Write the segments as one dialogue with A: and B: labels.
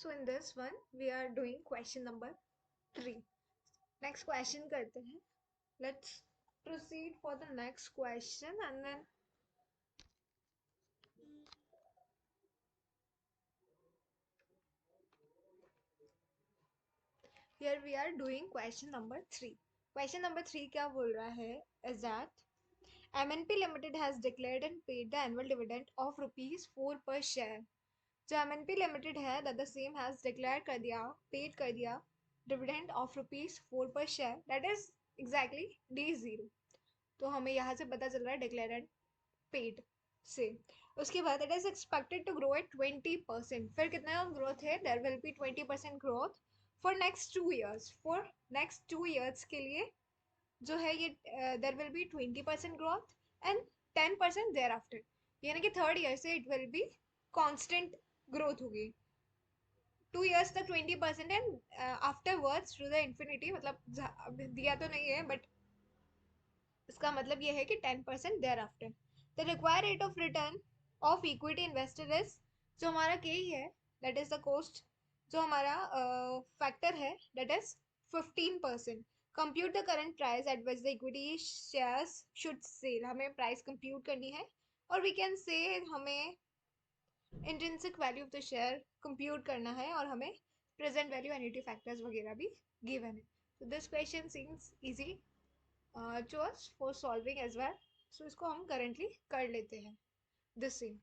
A: So in this one, we are doing question number 3. Next question करते हैं. Let's proceed for the next question and then here we are doing question number 3. Question number 3 क्या बोल रहा है is that MNP Limited has declared and paid the annual dividend of rupees 4 per share. जो MNP Limited है that the same has declared कर दिया, paid कर दिया dividend of rupees 4 per share, that is exactly D0. तो हमें यहाँ से पता चल रहा है डिक्लेयर एंड पेड से. उसके बाद it is expected to grow at 20%. फिर कितना ग्रोथ है? There will be 20% growth for next 2 years. For next 2 years के लिए जो है ये there will be 20% growth and 10% thereafter. यानी कि थर्ड ईयर से it will be constant growth होगी. 2 ईयर्स तक 20% and afterwards to the infinity. मतलब दिया तो नहीं है बट इसका मतलब ये है कि 10% thereafter. The require rate of return of equity investor is, जो हमारा के ही है दैट इज द कोस्ट, जो हमारा फैक्टर है that is 15%. Compute the current price at which the equity shares should sell. हमें प्राइस कंप्यूट करनी है और वी कैन से हमें intrinsic value of the share compute करना है और हमें प्रेजेंट वैल्यू एन्युटी फैक्टर्स वगैरह भी गिवन है. तो this question seems easy to us for solving as well. So इसको हम currently कर लेते हैं this same.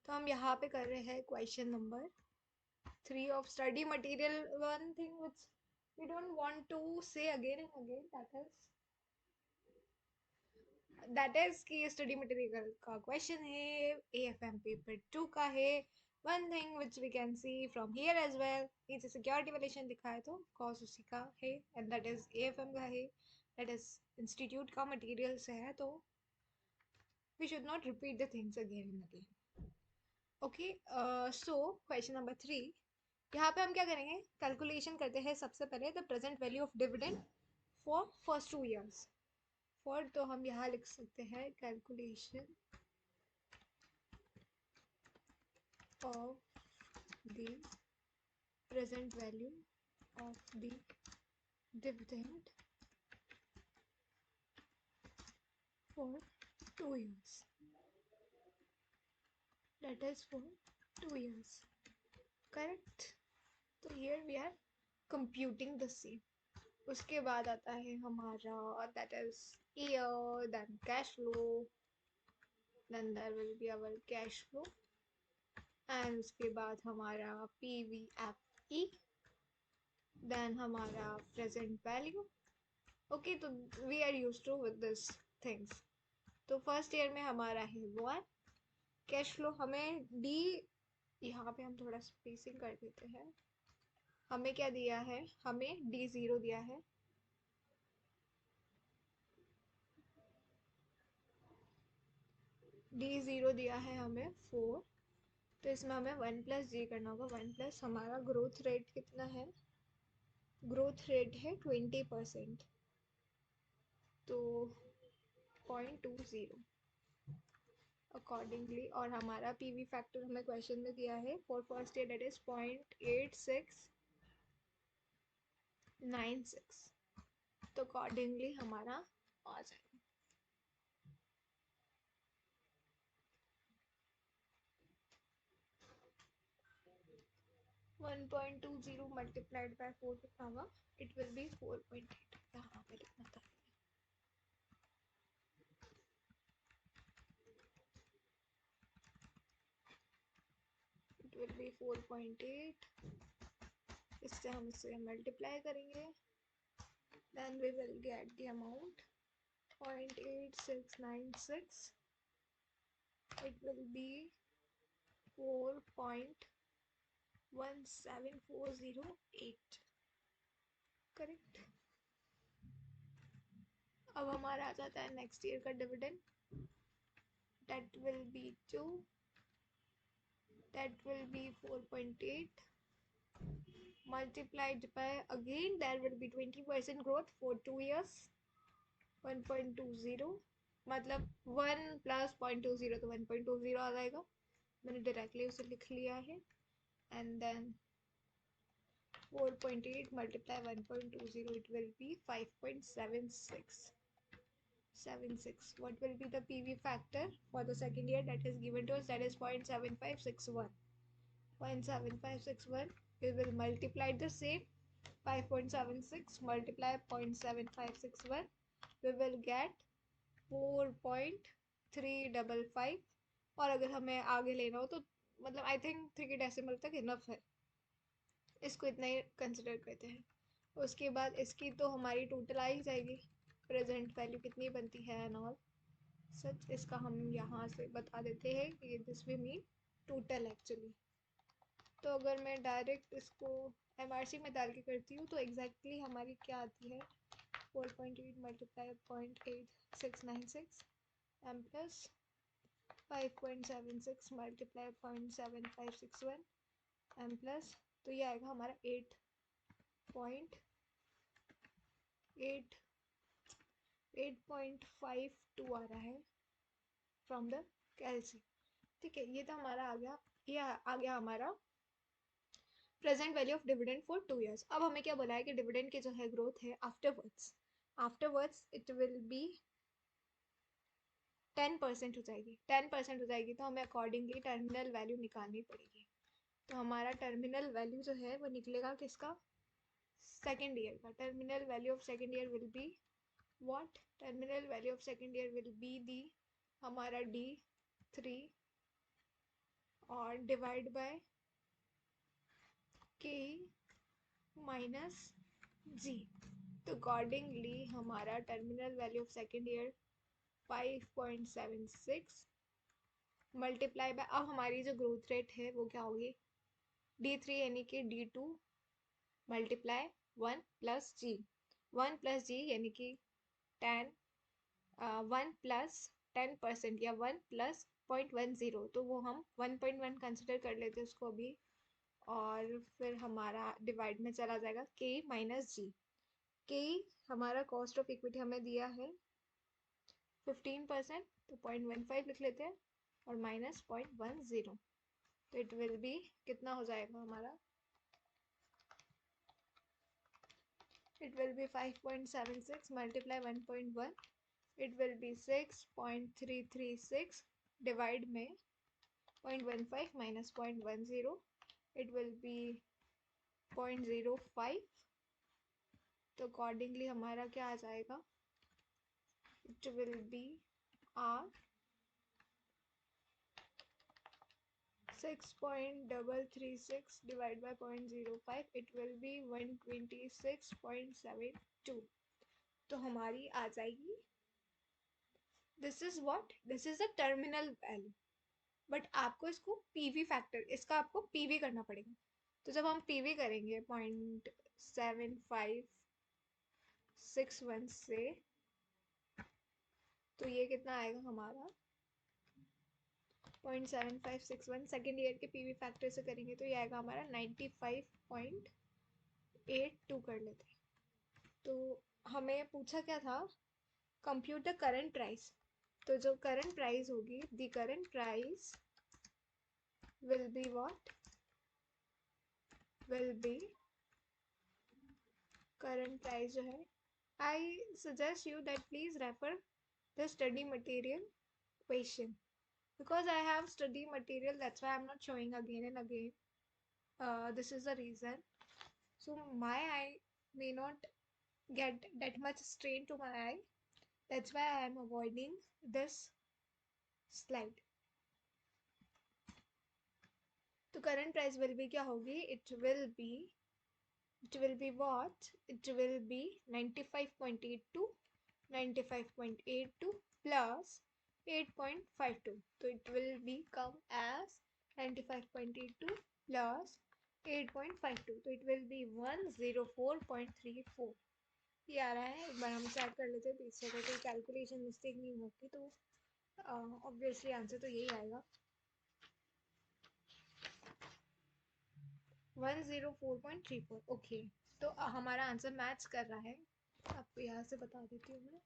A: तो हम यहाँ पे कर रहे हैं question number 3 of study material. One thing which we don't want to say again and again, that is कि ये study material का question है, AFM paper 2 का है. One thing which we can see from here as well, नीचे security valuation दिखा है तो cost उसी का है and that is AFM का है, that is institute का material से है, तो we should not repeat the things again and again. Okay, so question number 3. यहाँ पे हम क्या करेंगे? कैलकुलेशन करते हैं सबसे पहले the present value of dividend for first 2 years. For तो हम यहाँ लिख सकते हैं calculation of the present value of the dividend for 2 years. That is for 2 years. Correct? तो here we are computing the same. उसके बाद आता है हमारा that is year, then cash flow, then there will be our cash flow, and उसके बाद हमारा PVFE, then हमारा present value. Okay, तो we are used to with this things. तो फर्स्ट ईयर में हमारा है 1. कैश फ्लो हमें डी, यहाँ पे हम थोड़ा स्पेसिंग कर देते हैं. हमें क्या दिया है? हमें D0 दिया है. D0 दिया है हमें 4. तो इसमें हमें 1 प्लस जी करना होगा. 1 प्लस हमारा ग्रोथ रेट कितना है? ग्रोथ रेट है 20%. तो 0.20 अकॉर्डिंगली. और हमारा पीवी फैक्टर हमें क्वेश्चन में दिया है for first year, that is 0.8696. तो अकॉर्डिंगली हमारा आ जाएगा 1.20 मल्टीप्लाइड बाय 4 कितना होगा? It will B 4.8. यहाँ पे लिखना था. It will B 4.8. इससे हम इसे मल्टीप्लाई करेंगे, then we will get the amount 0.8696. it will be 4.17408. Correct. अब हमारा आ जाता है नेक्स्ट ईयर का dividend, that will be 2, that will be 4.8 multiplied by, again there will be 20% growth for 2 years. 1.20 मतलब 1 प्लस 0.20 तो 1.20 आ जाएगा. मैंने डायरेक्टली उसे लिख लिया है। And then 4.8 multiply 1.20, it will be 5.76. What will be the PV factor for the second year that is given to us? That is 0.7561. 0.7561. We will multiply the same. 5.76 multiply 0.7561. We will get 4.355. और अगर हमें आगे लेना हो तो मतलब I think 3 decimal तक enough है, इसको इतना ही कंसिडर करते हैं। उसके बाद इसकी तो हमारी टोटल आ ही जाएगी, प्रेजेंट वैल्यू कितनी बनती है एंड ऑल सच। इसका हम यहाँ से बता देते हैं कि this we mean total actually. तो अगर मैं डायरेक्ट इसको MRC में डाल के करती हूँ तो एग्जैक्टली हमारी क्या आती है, 4.8 multiply 0.8696 M plus 5.76 multiply 0.7561 M plus, तो ये आएगा हमारा 8.52 आ रहा है फ्रॉम द कैलसी। ठीक है, ये तो हमारा आ गया, ये आ गया हमारा present value of dividend for 2 years। अब हमें क्या बोला है कि डिविडेंड की जो है ग्रोथ है आफ्टरवर्ड्स इट विल बी 10% हो जाएगी। 10% हो जाएगी तो हमें अकॉर्डिंगली टर्मिनल वैल्यू निकालनी पड़ेगी। तो हमारा टर्मिनल वैल्यू जो है वो निकलेगा किसका, सेकेंड ईयर का। Terminal value of second year will be what, terminal value of second year will be the हमारा D3 और divide by K minus G। तो अकॉर्डिंगली हमारा terminal value of second year 5.76 multiply by, अब हमारी जो growth rate है वो क्या होगी, D3 यानी कि D2 मल्टीप्लाई 1 प्लस जी। 1 प्लस जी यानी कि 10, 1 प्लस 10% या 1 प्लस 0.10, तो वो हम 1.1 कंसिडर कर लेते हैं उसको अभी। और फिर हमारा डिवाइड में चला जाएगा K माइनस जी। K हमारा कॉस्ट ऑफ इक्विटी हमें दिया है 15%, तो 0.15 लिख लेते हैं और माइनस 0.10, तो इट विल बी कितना हो जाएगा हमारा, it will be 5.76 multiply 1.1, it will be 6.336 divide में 0.15 minus 0.10, it will be 0.05। तो अकॉर्डिंगली हमारा क्या आ जाएगा, it will be R 6.336 divided by 0.05, it will be 126.72। तो हमारी आ जाएगी, this is what, this is the terminal value. But आपको इसको पीवी फैक्टर, इसका आपको पीवी करना पड़ेगा। तो जब हम पीवी करेंगे 0.7561 से, तो ये कितना आएगा हमारा 0.7561 सेकेंड ईयर के पीवी फैक्टर से करेंगे तो ये आएगा हमारा 95.82 कर लेते हैं। तो हमें पूछा क्या था, कंप्यूट द करंट प्राइस। तो जो करंट प्राइस होगी, the current price will be what, will be current price जो है, I suggest you that please refer the study material question because I have study material, that's why I'm not showing again and again. This is the reason, so my eye may not get that much strain to my eye, that's why I am avoiding this slide. तो current price will be क्या होगी, it will B what, it will be 95.82 plus 8.52, so it will be come as 95.82 plus 8.52, so it will be 104.34। ये आ रहा है, एक बार हम check कर लेते हैं पीछे का कोई कैलकुलेशन मिस्टेक नहीं होगी, तो ऑब्वियसली आंसर तो यही आएगा 104.34। ओके, तो हमारा आंसर मैच कर रहा है, आपको यहाँ से बता देती हूँ मैं।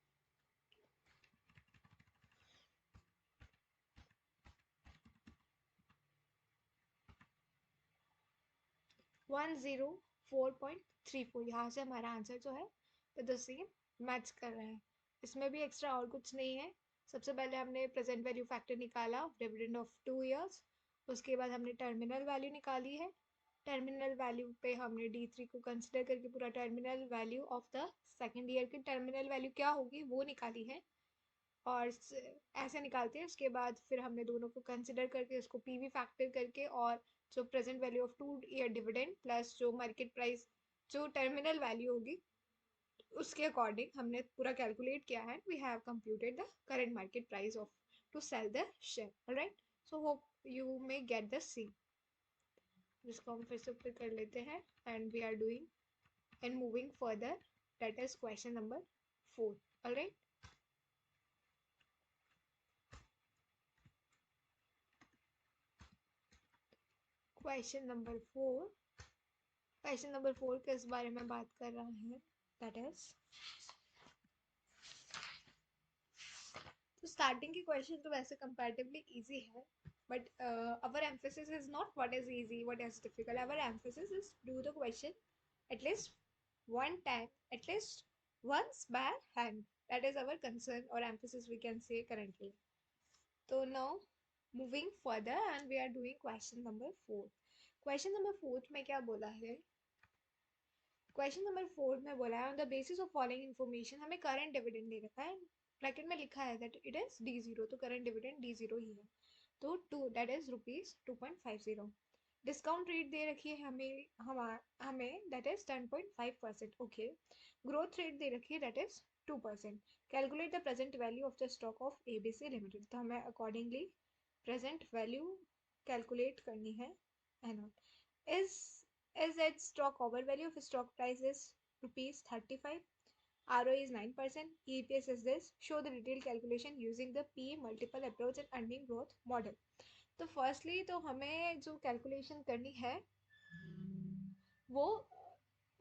A: 104.34। यहाँ से हमारा आंसर जो है वो द सेम मैच कर रहा है। इसमें भी एक्स्ट्रा और कुछ नहीं है। सबसे पहले हमने प्रेजेंट वैल्यू फैक्टर निकाला डिविडेंड ऑफ 2 years। उसके बाद हमने टर्मिनल वैल्यू निकाली है। टर्मिनल वैल्यू पे हमने D3 को कंसिडर करके पूरा terminal value of the second year की टर्मिनल वैल्यू क्या होगी वो निकाली है। और ऐसे निकालते हैं। उसके बाद फिर हमने दोनों को कंसिडर करके उसको पीवी फैक्टर करके और जो present value of 2 year dividend plus जो मार्केट प्राइस जो टर्मिनल वैल्यू होगी उसके अकॉर्डिंग हमने पूरा कैलकुलेट किया है। We have computed the current market price of to sell the share. Alright, so hope you may get the same. जिसको हम फिर से ऊपर कर लेते हैं and we are doing and moving further. That is question number 4। Alright, question number 4। Question number 4 किस बारे में बात कर रहा है? दैट इज, तो स्टार्टिंग के क्वेश्चन तो वैसे कंपैरेटिवली इजी है, but our emphasis is not what is easy, what is difficult. Our emphasis is do the question at least one time, at least once by hand. That is our concern or emphasis we can say currently. So now moving further and we are doing question number 4. Question number 4 में क्या बोला है? Question number 4 में बोला है on the basis of following information हमें current dividend दे रखा है। ब्रैकेट में लिखा है दैट इट इज D0, तो करंट डिविडेंड D0 ही है। तो 2 दैट इज ₹2.50। डिस्काउंट रेट दे रखी है हमें that is 10.5%। Okay, growth rate दे रखी है that is 2%। Calculate the present value of the stock of ABC limited, तो हमें अकॉर्डिंगली प्रेजेंट वैल्यू कैलकुलेट करनी है। And is its stock overvalue of stock price is ₹35, ROE is 9%, EPS is this. Show the detailed calculation using the P multiple approach and earning growth model. तो firstly तो हमें जो calculation करनी है वो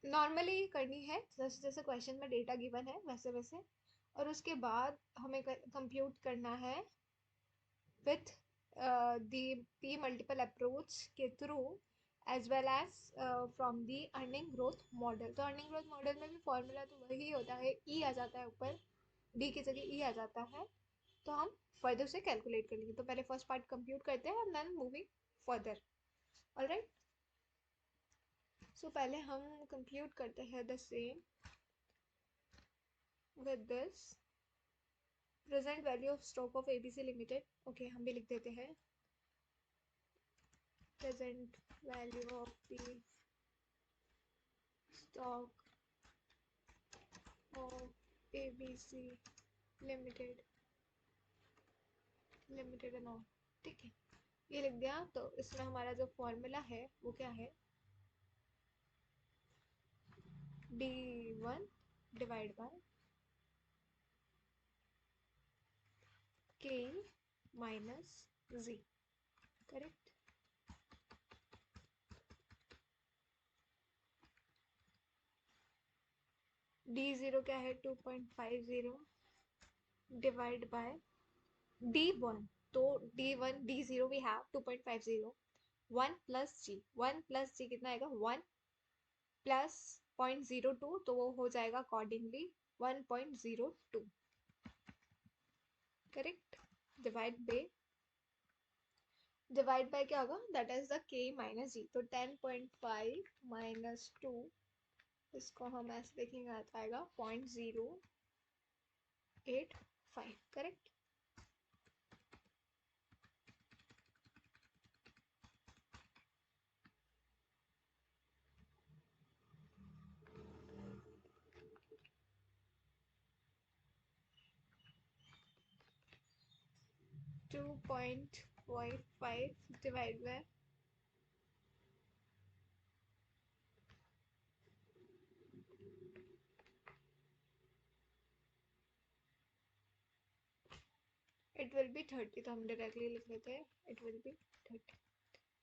A: normally करनी है, जैसे जैसे क्वेश्चन में डेटा गिवन है वैसे वैसे। और उसके बाद हमें कंप्यूट करना है with the P multiple approach के through as well as from the earning growth model. तो अर्निंग ग्रोथ मॉडल में भी फॉर्मूला तो वही होता है, ई आ जाता है ऊपर, डी की जगह ई आ जाता है। तो हम फर्दर से कैलकुलेट कर लेंगे। तो पहले फर्स्ट पार्ट कंप्यूट करते हैं and then moving further. Alright, so पहले हम कंप्यूट करते हैं the same with this present value of stock of ABC limited. Okay, हम भी लिख देते हैं present value of the stock of ABC limited and all. ठीक है, ये लिख दिया। तो इसमें हमारा जो फॉर्मूला है वो क्या है? D1 divide by K minus Z। Correct. D0 क्या है? 2.50 डिवाइड बाय D1। तो D1 D0 we have 2.50, 1 plus G, 1 plus G कितना आएगा? 1 प्लस 0.02, तो वो हो जाएगा अकॉर्डिंगली 1.02। करेक्ट। डिवाइड बाय क्या होगा? That is the K minus G। तो 10.5 माइनस 2, इसको हम ऐसे देखेंगे आ जाएगा 0.085। Correct. Two point five divide by it will B 30। तो हम डायरेक्टली लिख लेते हैं इट विल बी 30।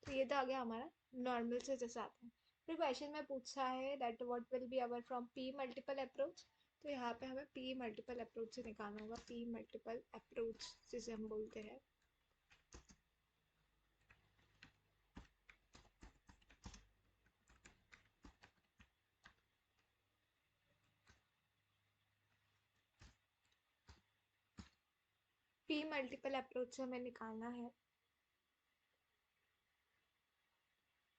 A: तो ये तो आ गया हमारा नॉर्मल से जैसे आता है। फिर क्वेश्चन में पूछा है that what will be our from P multiple approach. तो यहाँ पे हमें P मल्टीपल अप्रोच से निकालना होगा। P मल्टीपल अप्रोच जिसे हम बोलते हैं। पी मल्टीपल अप्रोच से हमें निकालना है,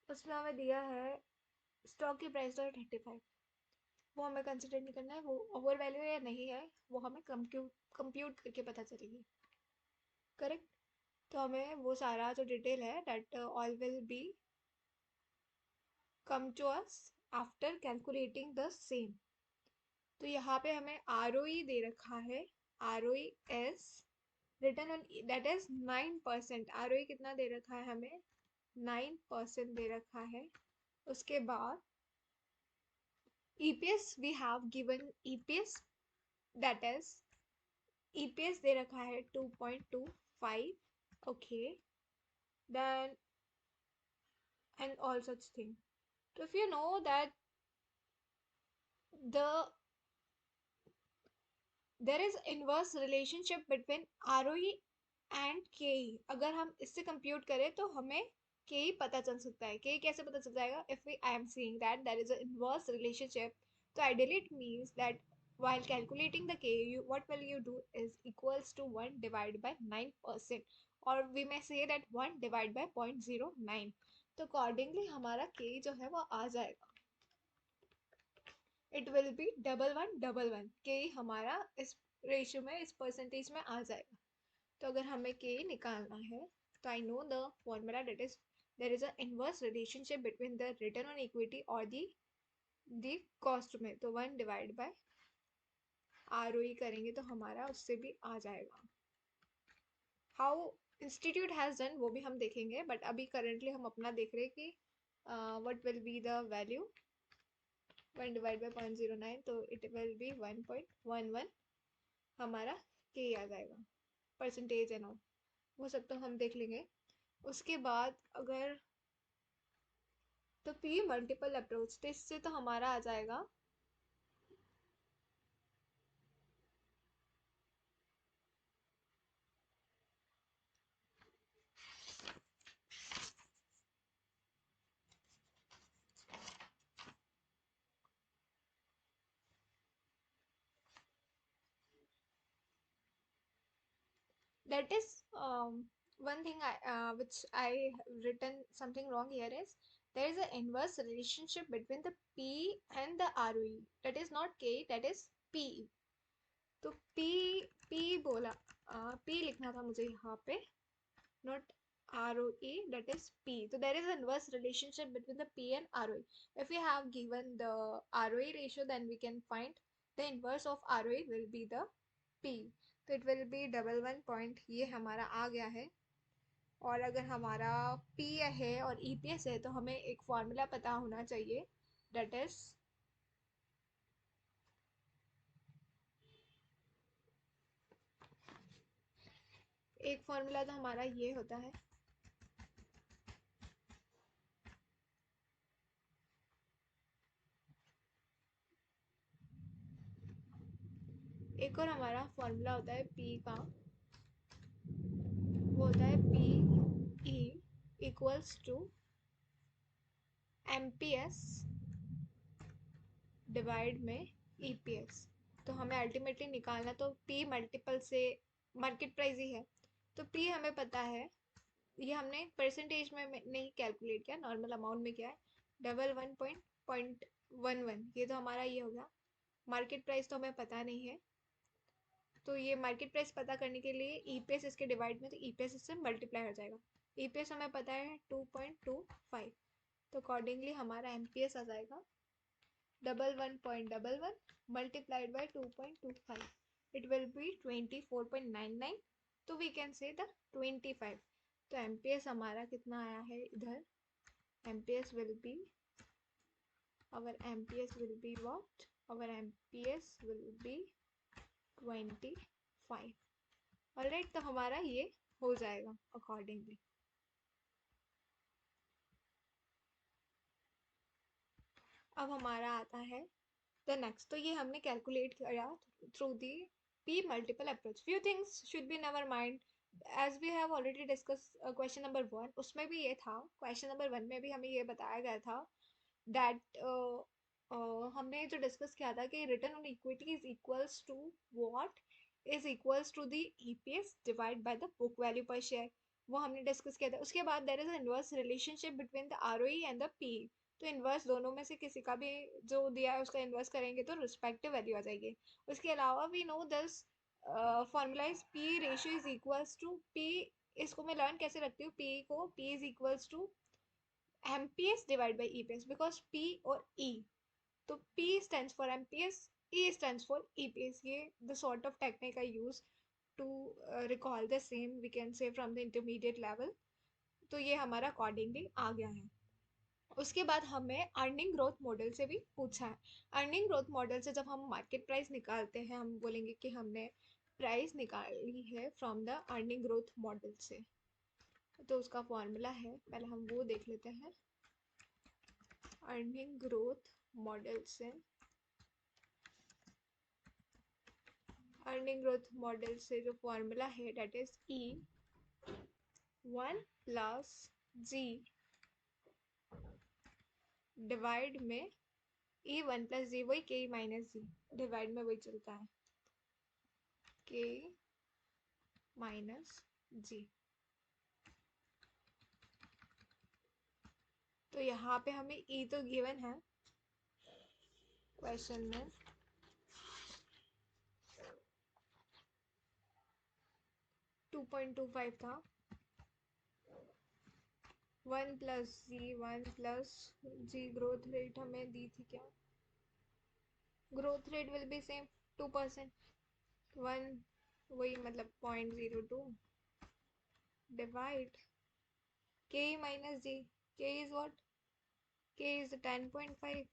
A: उसमें हमें दिया है स्टॉक की प्राइस 35, वो हमें कंसिडर नहीं करना है, वो ओवर वैल्यू है या नहीं है, वो हमें कंप्यूट कंप्यूट करके पता चलेगी। करेक्ट। तो हमें वो सारा जो डिटेल है that all will be come to us after calculating the same. तो यहाँ पे हमें आर दे रखा है, R as return on that is 9%। R कितना दे रखा है हमें, 9% दे रखा है। उसके बाद EPS we have given EPS that is EPS दे रखा है 2.25। Okay, then and all such thing. So if you know that the there is inverse relationship between ROE and KE, अगर हम इससे कंप्यूट करें तो हमें KE पता चल सकता है। KE कैसे पता चल जाएगा? If I am seeing that there is an inverse relationship, so ideally it means that while calculating the KE, what will you do is equals to 1 divided by 9%, or we may say that 1 divided by 0.09। तो accordingly हमारा KE जो है वो आ जाएगा, it will B double one के हमारा इस ratio में, इस परसेंटेज में आ जाएगा। तो अगर हमें के निकालना है तो I know the formula that is there is a inverse relationship between the return on equity और दी कॉस्ट में। तो 1 डिवाइड बाय आर करेंगे तो हमारा उससे भी आ जाएगा। हाउ इंस्टीट्यूट हैज़ डन वो भी हम देखेंगे, बट अभी करेंटली हम अपना देख रहे हैं कि what will be the value 1 divide by 0.09, तो इट विल बी 1.11 हमारा के आ जाएगा। परसेंटेज एंड ऑल वो सब तो हम देख लेंगे। उसके बाद अगर तो पी मल्टीपल अप्रोच, तो इससे तो हमारा आ जाएगा that is one thing which I written something wrong here is there is an inverse relationship between the P and the ROE, that is not K, that is P। तो P बोला, P लिखना था मुझे यहाँ पे, not ROE, that is P। So there is an inverse relationship between the P and ROE. If we have given the ROE ratio, then we can find the inverse of ROE will be the P। तो it will be double one point, ये हमारा आ गया है। और अगर हमारा P है और EPS है तो हमें एक फॉर्मूला पता होना चाहिए, that is एक फॉर्मूला तो हमारा ये होता है, एक और हमारा फॉर्मूला होता है P का, वो होता है PE equals to MPS divide में EPS। तो हमें अल्टीमेटली निकालना तो P मल्टीपल से मार्केट प्राइस ही है। तो P हमें पता है, ये हमने परसेंटेज में नहीं कैलकुलेट किया, नॉर्मल अमाउंट में किया है, डबल वन पॉइंट 11। ये तो हमारा ये हो गया। मार्केट प्राइस तो हमें पता नहीं है, तो ये मार्केट प्राइस पता करने के लिए EPS इसके डिवाइड में, तो EPS इससे मल्टीप्लाई हो जाएगा। EPS हमें पता है 2.25, तो अकॉर्डिंगली हमारा MPS आ जाएगा double one multiplied by 2.25, it will B 24.99। तो वी कैन से द 25। तो MPS हमारा कितना आया है इधर, MPS will be our MPS will be what, our MPS will be 25। Alright, तो हमारा ये हो जाएगा अकॉर्डिंगली। अब हमारा आता है द नेक्स्ट, तो ये हमने कैलकुलेट किया through the P multiple approach. Few things should be in our mind as we have already discuss question number 1, उसमें भी ये था, क्वेश्चन नंबर 1 में भी हमें ये बताया गया था दैट हमने जो डिस्कस किया था कि return on equity is equals to what, is equals to the EPS divide by the book value per share, वो हमने डिस्कस किया था। उसके बाद there is inverse relationship between the ROE and the P, तो इनवर्स दोनों में से किसी का भी जो दिया है उसका इनवर्स करेंगे तो रिस्पेक्टिव वैल्यू आ जाएगी। उसके अलावा we know this formula is P ratio is equals to P, इसको मैं लर्न कैसे रखती हूँ, पी को P is equals to MPS divide by EPS, because P और ई, तो P stands for MPS, E stands for EPS. ये the sort of technique I use to recall the same, we can say from the intermediate level. तो ये हमारा accordingly आ गया है। उसके बाद हमें अर्निंग ग्रोथ मॉडल से भी पूछा है। अर्निंग ग्रोथ मॉडल से जब हम मार्केट प्राइस निकालते हैं, हम बोलेंगे कि हमने प्राइस निकाली है from the earning growth model से, तो उसका फॉर्मूला है, पहले हम वो देख लेते हैं। अर्निंग ग्रोथ मॉडल से, अर्निंग ग्रोथ मॉडल से जो फॉर्मूला है that is E1 plus G divide में E1 प्लस जी, वही के माइनस जी, डिवाइड में वही चलता है के माइनस जी। तो यहाँ पे हमें E तो गिवन है क्वेश्चन में, 2.25 था। 1 प्लस जी ग्रोथ रेट हमें दी थी क्या, growth rate will be same 2%, 1 वही मतलब 0.02 divide k minus g, k is what, k is 10.5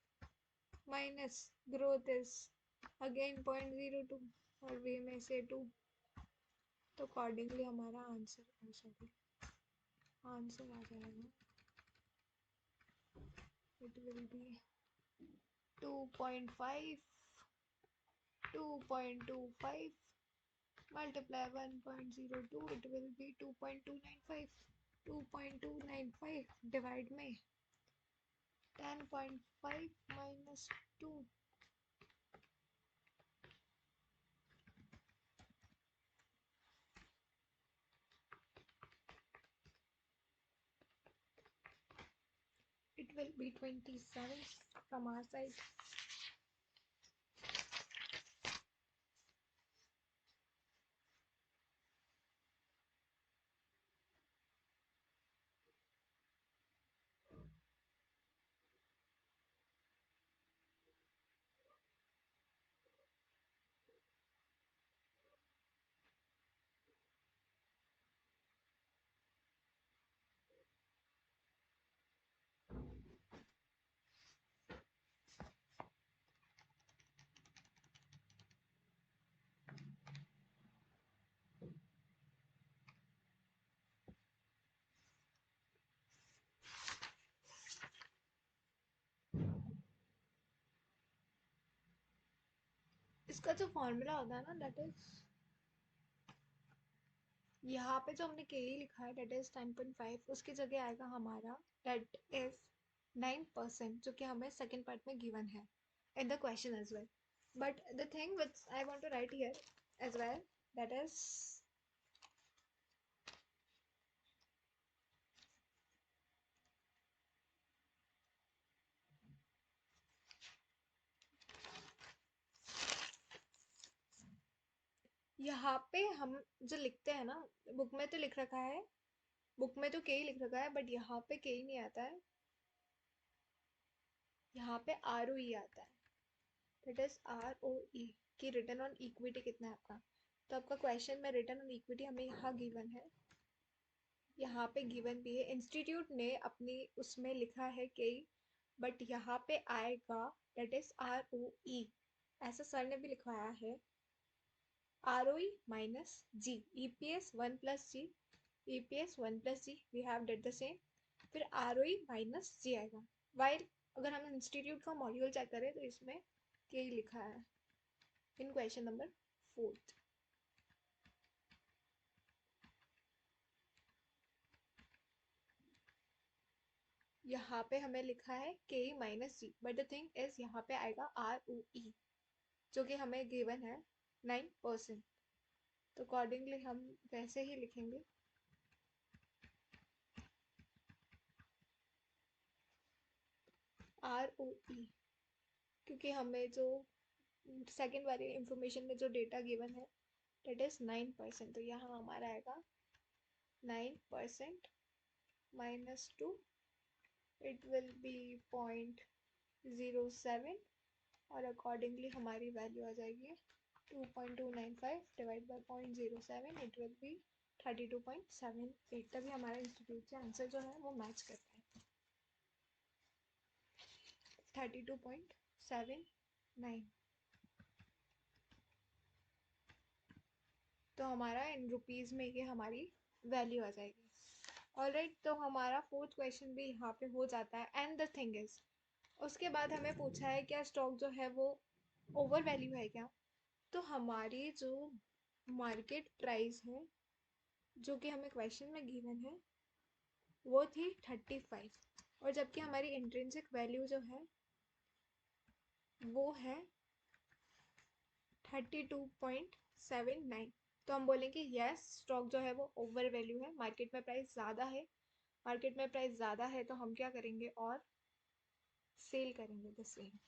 A: minus growth is again 0.02 और v में से 2, तो अकॉर्डिंगली हमारा आंसर आ जाएगा, it will B 2.5 2.25 multiply 1.02, it will be 2.295, 2.295 divide में 10.5 minus 2, it will be 27 from our side. इसका जो formula होता है ना, दैट इज यहाँ पे जो हमने के लिखा है दैट इज 10.5, उसकी जगह आएगा हमारा दैट इज 9%, जो कि हमें सेकंड पार्ट में गिवन है in the question as well. But the thing which I want to write here as well, that is यहाँ पे हम जो लिखते हैं ना, बुक में तो लिख रखा है, बुक में तो के ही लिख रखा है, बट यहाँ पे के ही नहीं आता है, यहाँ पे आर ओ ई आता है, दैट इज आर ओ ई, कि रिटर्न ऑन इक्विटी कितना है आपका। तो आपका क्वेश्चन में रिटर्न ऑन इक्विटी हमें यहाँ गिवन है, यहाँ पे गिवन भी है, इंस्टीट्यूट ने अपनी उसमें लिखा है के, बट यहाँ पे आएगा that is R O E, ऐसा सर ने भी लिखवाया है, R O E minus G, E P S one plus G, E P S one plus G, we have did the same, फिर R O E minus G आएगा। While अगर हम institute का मॉड्यूल चेक करें तो इसमें के लिखा है इन क्वेश्चन नंबर 4। यहाँ पे हमें लिखा है K minus G, but the thing is यहाँ पे आएगा आर ओ ई, जो कि हमें गिवन है 9%। तो अकॉर्डिंगली हम वैसे ही लिखेंगे ROE, क्योंकि हमें जो सेकेंड वाली इंफॉर्मेशन में जो डेटा गिवन है डेट इज 9%, तो यहाँ हमारा आएगा 9% -2, इट विल बी 0.07, और अकॉर्डिंगली हमारी वैल्यू आ जाएगी 2.295 divide by 0.07, it will B 32.78। तभी हमारा इंस्टीट्यूट से आंसर जो है वो मैच करता है 32.79। तो हमारा इन रुपीज़ में ये हमारी वैल्यू आ जाएगी। ऑलराइट, तो हमारा फोर्थ क्वेश्चन भी यहाँ पे हो जाता है। एंड द थिंग इज, उसके बाद हमें पूछा है क्या स्टॉक जो है वो ओवर वैल्यू है क्या। तो हमारी जो मार्केट प्राइस है जो कि हमें क्वेश्चन में गिवन है वो थी 35, और जबकि हमारी इंट्रिंसिक वैल्यू जो है वो है 32.79। तो हम बोलेंगे यस स्टॉक जो है वो ओवर वैल्यू है, मार्केट में प्राइस ज़्यादा है। मार्केट में प्राइस ज़्यादा है तो हम क्या करेंगे, और सेल करेंगे द सेम।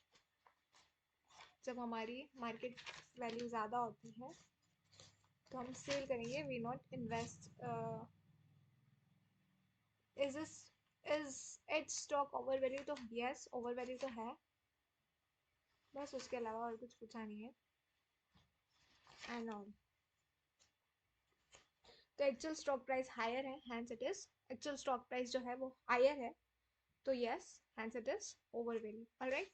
A: जब हमारी मार्केट वैल्यू ज़्यादा होती है तो हम सेल करेंगे, we not invest. Is is it stock over value, तो यस ओवर वैल्यू तो है, बस उसके अलावा और कुछ पूछा नहीं है। एंड ऑल, तो एक्चुअल स्टॉक प्राइस हायर है, hence it is, actual stock price जो है वो हायर है, तो yes hence it is over value. Alright,